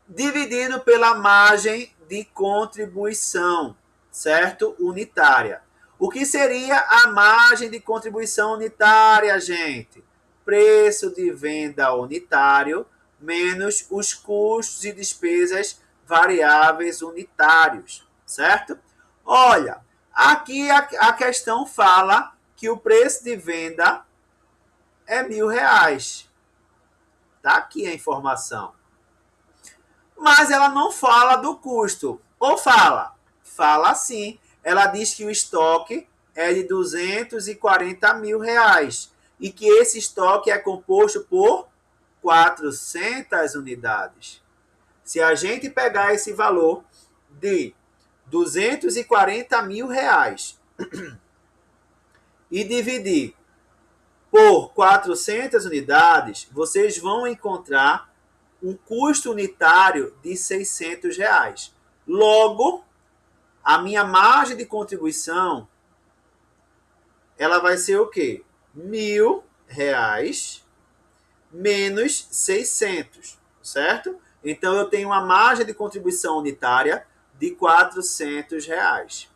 Dividido pela margem de contribuição, certo? Unitária. O que seria a margem de contribuição unitária, gente? Preço de venda unitário menos os custos e despesas variáveis unitários, certo? Olha, aqui a questão fala que o preço de venda é R$ 1.000. Tá aqui a informação. Mas ela não fala do custo. Ou fala? Fala sim. Ela diz que o estoque é de R$ 240.000 e que esse estoque é composto por 400 unidades. Se a gente pegar esse valor de R$ 240.000 e dividir por 400 unidades, vocês vão encontrar um custo unitário de R$ 600. Logo, a minha margem de contribuição, ela vai ser o quê? R$ 1.000 menos 600, certo? Então, eu tenho uma margem de contribuição unitária de R$ 400.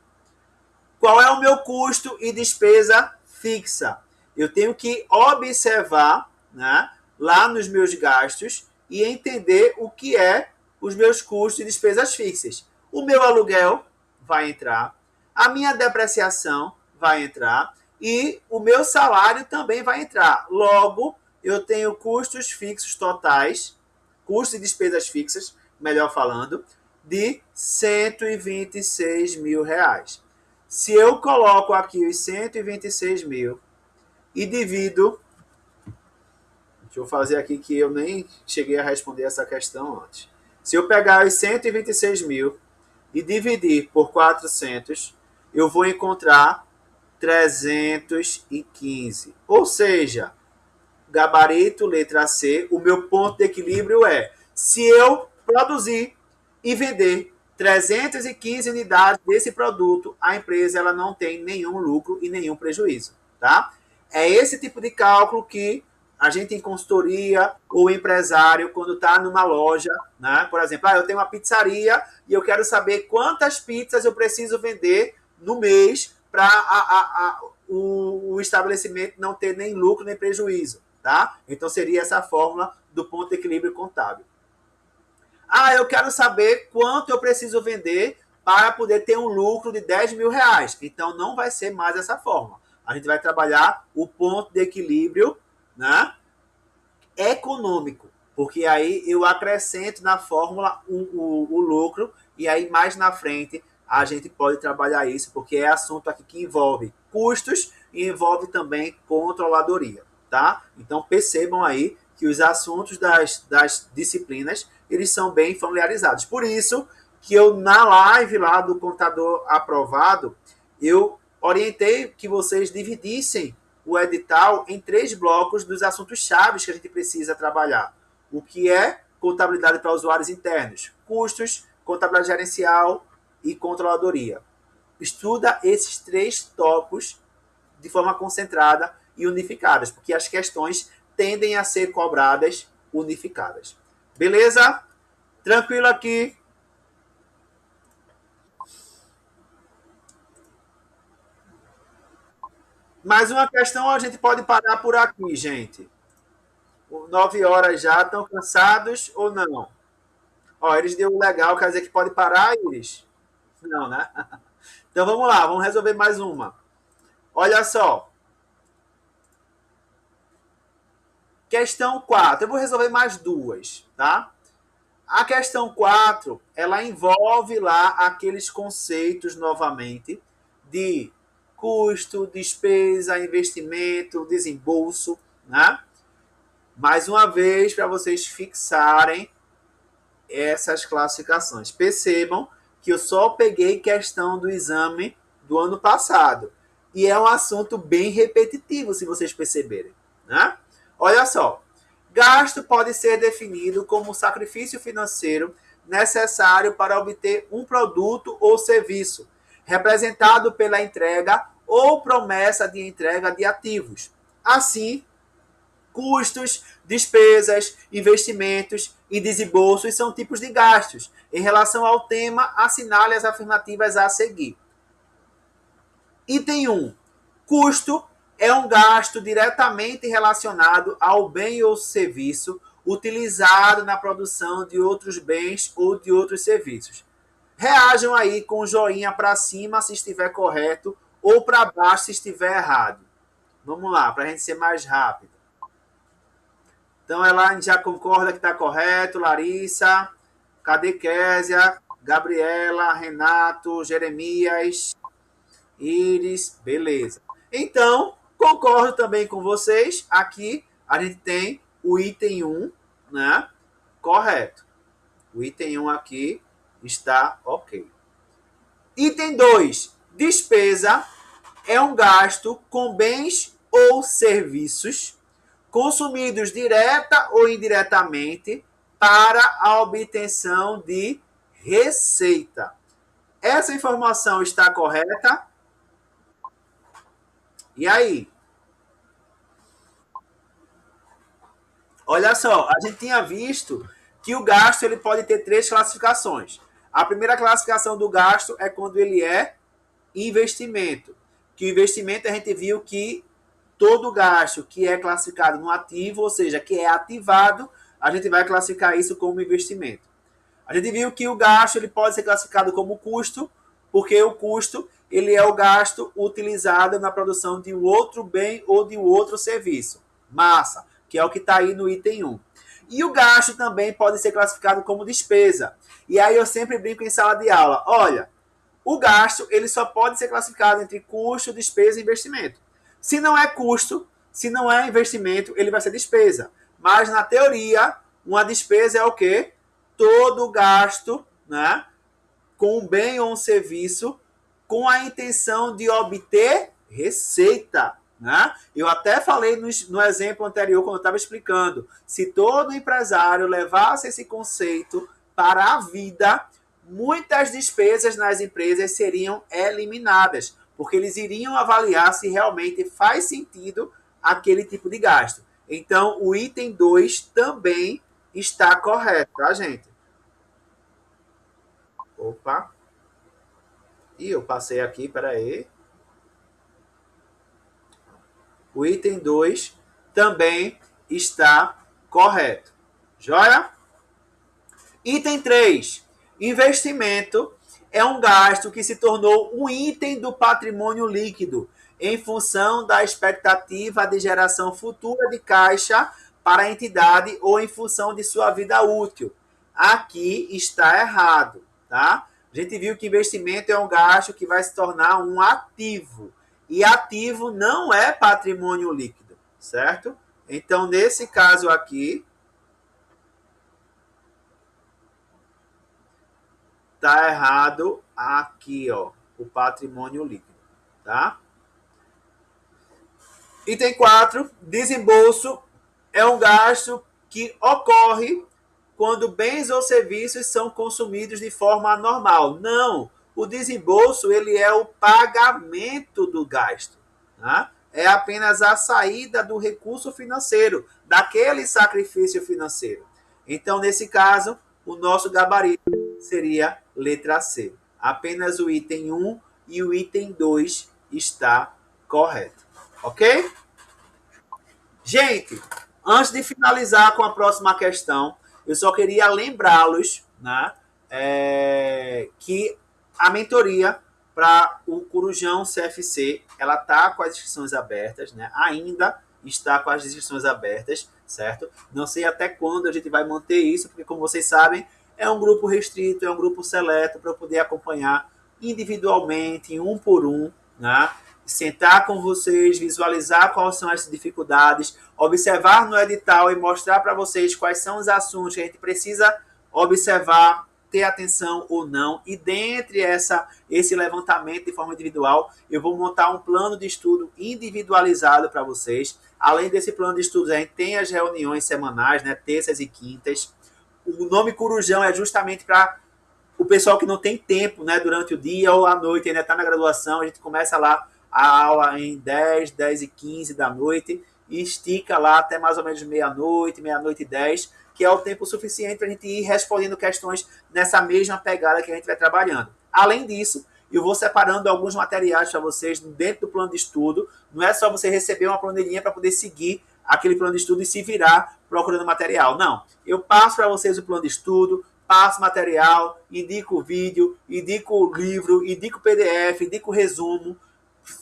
Qual é o meu custo e despesa fixa? Eu tenho que observar, né, lá nos meus gastos e entender o que é os meus custos e despesas fixas. O meu aluguel vai entrar, a minha depreciação vai entrar e o meu salário também vai entrar. Logo, eu tenho custos fixos totais, custos e despesas fixas, melhor falando, de R$ 126.000. Se eu coloco aqui os 126.000 e divido, deixa eu fazer aqui que eu nem cheguei a responder essa questão antes. Se eu pegar os 126.000 e dividir por 400, eu vou encontrar 315. Ou seja, gabarito, letra C, o meu ponto de equilíbrio é, se eu produzir e vender 315 unidades desse produto, a empresa ela não tem nenhum lucro e nenhum prejuízo, tá? É esse tipo de cálculo que a gente em consultoria ou empresário, quando está numa loja, né? Por exemplo, eu tenho uma pizzaria e eu quero saber quantas pizzas eu preciso vender no mês para o estabelecimento não ter nem lucro nem prejuízo, tá? Então seria essa fórmula do ponto de equilíbrio contábil. Eu quero saber quanto eu preciso vender para poder ter um lucro de R$ 10.000. Então não vai ser mais essa fórmula. A gente vai trabalhar o ponto de equilíbrio, né, econômico, porque aí eu acrescento na fórmula o lucro e aí mais na frente a gente pode trabalhar isso, porque é assunto aqui que envolve custos e envolve também controladoria, tá? Então percebam aí que os assuntos das disciplinas, eles são bem familiarizados. Por isso que eu, na live lá do Contador Aprovado, eu orientei que vocês dividissem o edital em 3 blocos dos assuntos chaves que a gente precisa trabalhar. O que é contabilidade para usuários internos, custos, contabilidade gerencial e controladoria. Estuda esses 3 tópicos de forma concentrada e unificadas, porque as questões tendem a ser cobradas unificadas. Beleza? Tranquilo aqui? Mais uma questão, a gente pode parar por aqui, gente. 9 horas já, estão cansados ou não? Ó, eles deu legal, quer dizer que pode parar, Iris? Não, né? Então vamos lá, vamos resolver mais uma. Olha só. Questão 4. Eu vou resolver mais 2, tá? A questão 4, ela envolve lá aqueles conceitos, novamente, de custo, despesa, investimento, desembolso, né? Mais uma vez, para vocês fixarem essas classificações. Percebam que eu só peguei questão do exame do ano passado. E é um assunto bem repetitivo, se vocês perceberem, né? Olha só. Gasto pode ser definido como sacrifício financeiro necessário para obter um produto ou serviço, representado pela entrega ou promessa de entrega de ativos. Assim, custos, despesas, investimentos e desembolsos são tipos de gastos. Em relação ao tema, assinale as afirmativas a seguir. Item 1. Custo é um gasto diretamente relacionado ao bem ou serviço utilizado na produção de outros bens ou de outros serviços. Reajam aí com o joinha para cima se estiver correto ou para baixo se estiver errado. Vamos lá, para a gente ser mais rápido. Então, ela já concorda que está correto, Larissa. Cadê Késia? Gabriela, Renato, Jeremias, Iris, beleza. Então, concordo também com vocês. Aqui a gente tem o item 1, né? Correto. O item 1 aqui está ok. Item 2. Despesa é um gasto com bens ou serviços consumidos direta ou indiretamente para a obtenção de receita. Essa informação está correta? E aí? Olha só, a gente tinha visto que o gasto ele pode ter 3 classificações. A primeira classificação do gasto é quando ele é investimento. Que o investimento a gente viu que todo gasto que é classificado no ativo, ou seja, que é ativado, a gente vai classificar isso como investimento. A gente viu que o gasto ele pode ser classificado como custo, porque o custo ele é o gasto utilizado na produção de um outro bem ou de um outro serviço. Massa, que é o que está aí no item 1. E o gasto também pode ser classificado como despesa. E aí eu sempre brinco em sala de aula. Olha, o gasto ele só pode ser classificado entre custo, despesa e investimento. Se não é custo, se não é investimento, ele vai ser despesa. Mas na teoria, uma despesa é o quê? Todo gasto, né, com um bem ou um serviço com a intenção de obter receita. Né? Eu até falei no exemplo anterior, quando eu estava explicando. Se todo empresário levasse esse conceito para a vida, muitas despesas nas empresas seriam eliminadas, porque eles iriam avaliar se realmente faz sentido aquele tipo de gasto. Então, o item 2 também está correto, tá, gente? Opa. E eu passei aqui, peraí. O item 2 também está correto. Joia? Item 3. Investimento é um gasto que se tornou um item do patrimônio líquido em função da expectativa de geração futura de caixa para a entidade ou em função de sua vida útil. Aqui está errado, tá? A gente viu que investimento é um gasto que vai se tornar um ativo. E ativo não é patrimônio líquido, certo? Então, nesse caso aqui, tá errado aqui, ó, o patrimônio líquido. tá? Item 4, desembolso é um gasto que ocorre quando bens ou serviços são consumidos de forma anormal. Não, o desembolso ele é o pagamento do gasto. Tá? É apenas a saída do recurso financeiro, daquele sacrifício financeiro. Então, nesse caso, o nosso gabarito seria letra C. Apenas o item 1 e o item 2 está correto. Ok? Gente, antes de finalizar com a próxima questão, eu só queria lembrá-los, né, que a mentoria para o Corujão CFC, ela está com as inscrições abertas, né? Ainda está com as inscrições abertas, certo? Não sei até quando a gente vai manter isso, porque como vocês sabem, é um grupo restrito, é um grupo seleto para poder acompanhar individualmente, um por um, né? Sentar com vocês, visualizar quais são as dificuldades, observar no edital e mostrar para vocês quais são os assuntos que a gente precisa observar, ter atenção ou não. E dentre esse levantamento de forma individual, eu vou montar um plano de estudo individualizado para vocês. Além desse plano de estudos, a gente tem as reuniões semanais, né, terças e quintas. O nome Corujão é justamente para o pessoal que não tem tempo, né, durante o dia ou à noite, ainda está na graduação, a gente começa lá a aula em 10, 10 e 15 da noite e estica lá até mais ou menos meia-noite, meia-noite e 10, que é o tempo suficiente para a gente ir respondendo questões nessa mesma pegada que a gente vai trabalhando. Além disso, eu vou separando alguns materiais para vocês dentro do plano de estudo. Não é só você receber uma planilhinha para poder seguir aquele plano de estudo e se virar procurando material. Não. Eu passo para vocês o plano de estudo, passo material, indico o vídeo, indico o livro, indico o PDF, indico o resumo.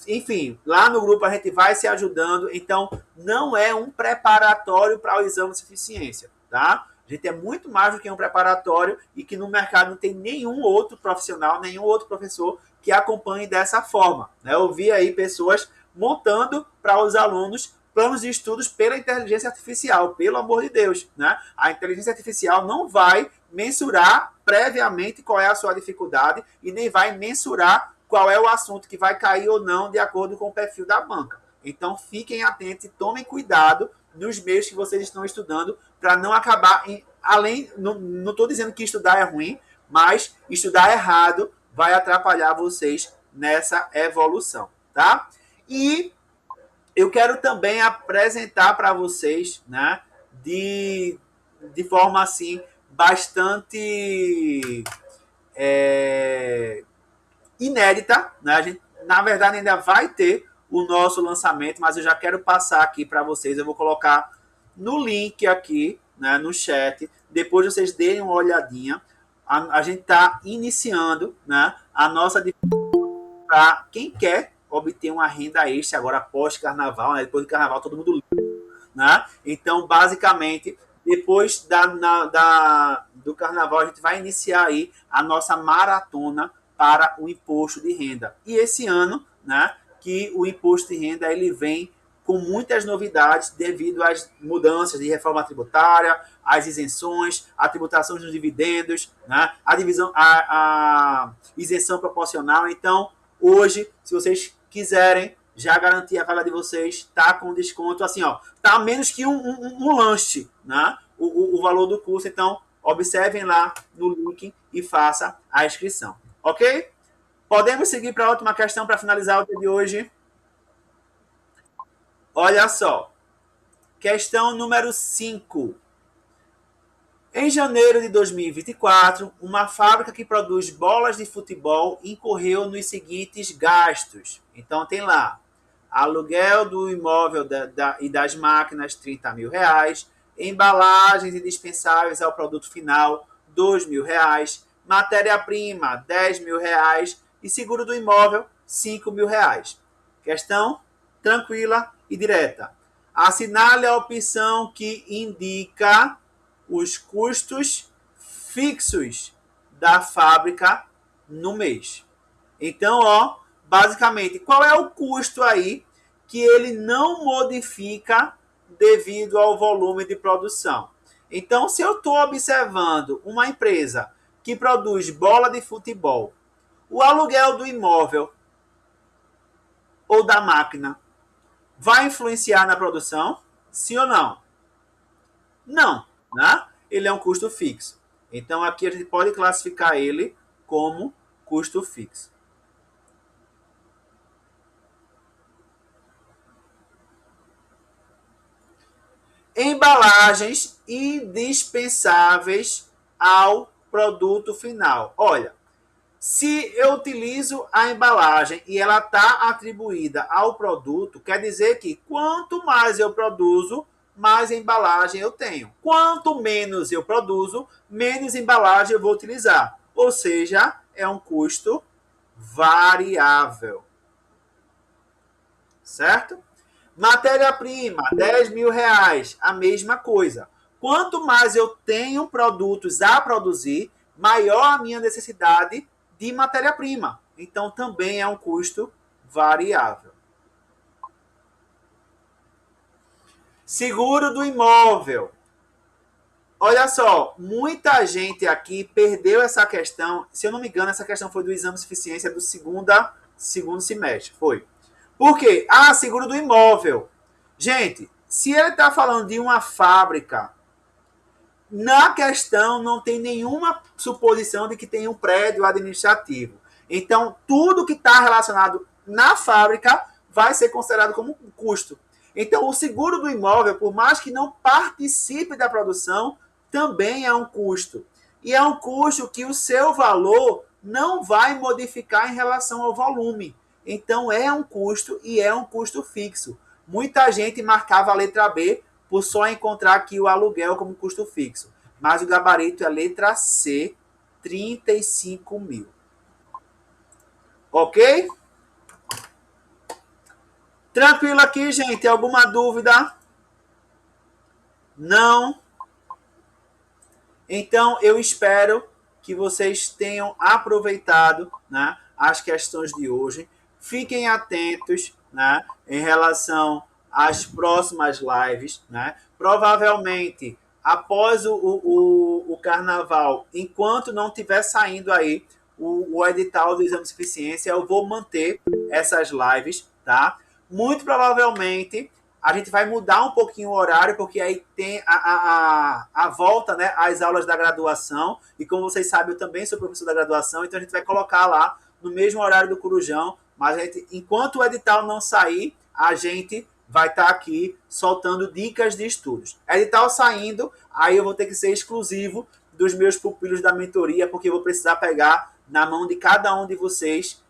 Enfim, lá no grupo a gente vai se ajudando. Então, não é um preparatório para o exame de suficiência, tá? A gente é muito mais do que um preparatório e que no mercado não tem nenhum outro profissional, nenhum outro professor que acompanhe dessa forma, né? Eu vi aí pessoas montando para os alunos planos de estudos pela inteligência artificial, pelo amor de Deus, né? A inteligência artificial não vai mensurar previamente qual é a sua dificuldade e nem vai mensurar qual é o assunto que vai cair ou não de acordo com o perfil da banca. Então, fiquem atentos e tomem cuidado nos meios que vocês estão estudando para não acabar além, não estou dizendo que estudar é ruim, mas estudar errado vai atrapalhar vocês nessa evolução, tá? E eu quero também apresentar para vocês, né, de forma assim bastante inédita, né? A gente, na verdade, ainda vai ter o nosso lançamento, mas eu já quero passar aqui para vocês. Eu vou colocar no link aqui, né, no chat. Depois vocês deem uma olhadinha. A gente está iniciando, né, a nossa para quem quer obter uma renda extra agora pós-carnaval, né? Depois do carnaval todo mundo, né? Então, basicamente, depois do carnaval a gente vai iniciar aí a nossa maratona para o imposto de renda. E esse ano, né, que o imposto de renda ele vem com muitas novidades devido às mudanças de reforma tributária, às isenções, a tributação dos dividendos, né, a isenção proporcional. Então, hoje, se vocês quiserem já garantir a vaga de vocês, tá com desconto, assim, ó, tá menos que um lanche, né, o valor do curso. Então, observem lá no link e faça a inscrição. Ok? Podemos seguir para a última questão para finalizar o dia de hoje? Olha só. Questão número 5. Em janeiro de 2024, uma fábrica que produz bolas de futebol incorreu nos seguintes gastos. Então, tem lá aluguel do imóvel e das máquinas, R$30 mil. Embalagens indispensáveis ao produto final, R$2 mil. Matéria-prima, R$10 mil. E seguro do imóvel, R$5 mil. Questão tranquila e direta. Assinale a opção que indica os custos fixos da fábrica no mês. Então, ó, basicamente, qual é o custo aí que ele não modifica devido ao volume de produção? Então, se eu estou observando uma empresa que produz bola de futebol, o aluguel do imóvel ou da máquina vai influenciar na produção? Sim ou não? Não, né? Ele é um custo fixo. Então, aqui a gente pode classificar ele como custo fixo. Embalagens indispensáveis ao produto final. Olha, se eu utilizo a embalagem e ela está atribuída ao produto, quer dizer que quanto mais eu produzo, mais embalagem eu tenho. Quanto menos eu produzo, menos embalagem eu vou utilizar. Ou seja, é um custo variável. Certo? Matéria-prima, R$10.000, a mesma coisa. Quanto mais eu tenho produtos a produzir, maior a minha necessidade de matéria-prima. Então, também é um custo variável. Seguro do imóvel. Olha só, muita gente aqui perdeu essa questão. Se eu não me engano, essa questão foi do exame de suficiência do segundo semestre. Foi. Por quê? Ah, seguro do imóvel. Gente, se ele está falando de uma fábrica, na questão não tem nenhuma suposição de que tem um prédio administrativo. Então, tudo que está relacionado na fábrica vai ser considerado como um custo. Então, o seguro do imóvel, por mais que não participe da produção, também é um custo. E é um custo que o seu valor não vai modificar em relação ao volume. Então, é um custo e é um custo fixo. Muita gente marcava a letra B por só encontrar aqui o aluguel como custo fixo. Mas o gabarito é a letra C, 35 mil. Ok? Tranquilo aqui, gente? Alguma dúvida? Não? Então, eu espero que vocês tenham aproveitado, né, as questões de hoje. Fiquem atentos, né, em relação às próximas lives. Né? Provavelmente, após o carnaval, enquanto não estiver saindo aí o edital do exame de suficiência, eu vou manter essas lives, tá? Muito provavelmente a gente vai mudar um pouquinho o horário, porque aí tem a volta, né, às aulas da graduação. E como vocês sabem, eu também sou professor da graduação, então a gente vai colocar lá no mesmo horário do Corujão. Mas a gente, enquanto o edital não sair, a gente vai estar aqui soltando dicas de estudos. Edital saindo, aí eu vou ter que ser exclusivo dos meus pupilos da mentoria, porque eu vou precisar pegar na mão de cada um de vocês,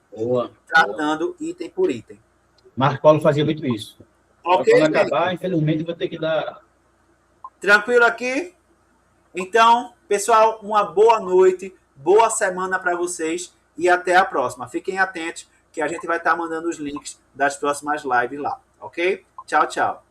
tratando item por item. Marco Paulo fazia muito isso. Ok, quando acabar, infelizmente, vou ter que dar... Tranquilo aqui? Então, pessoal, uma boa noite, boa semana para vocês e até a próxima. Fiquem atentos que a gente vai estar mandando os links das próximas lives lá, ok? Tchau, tchau.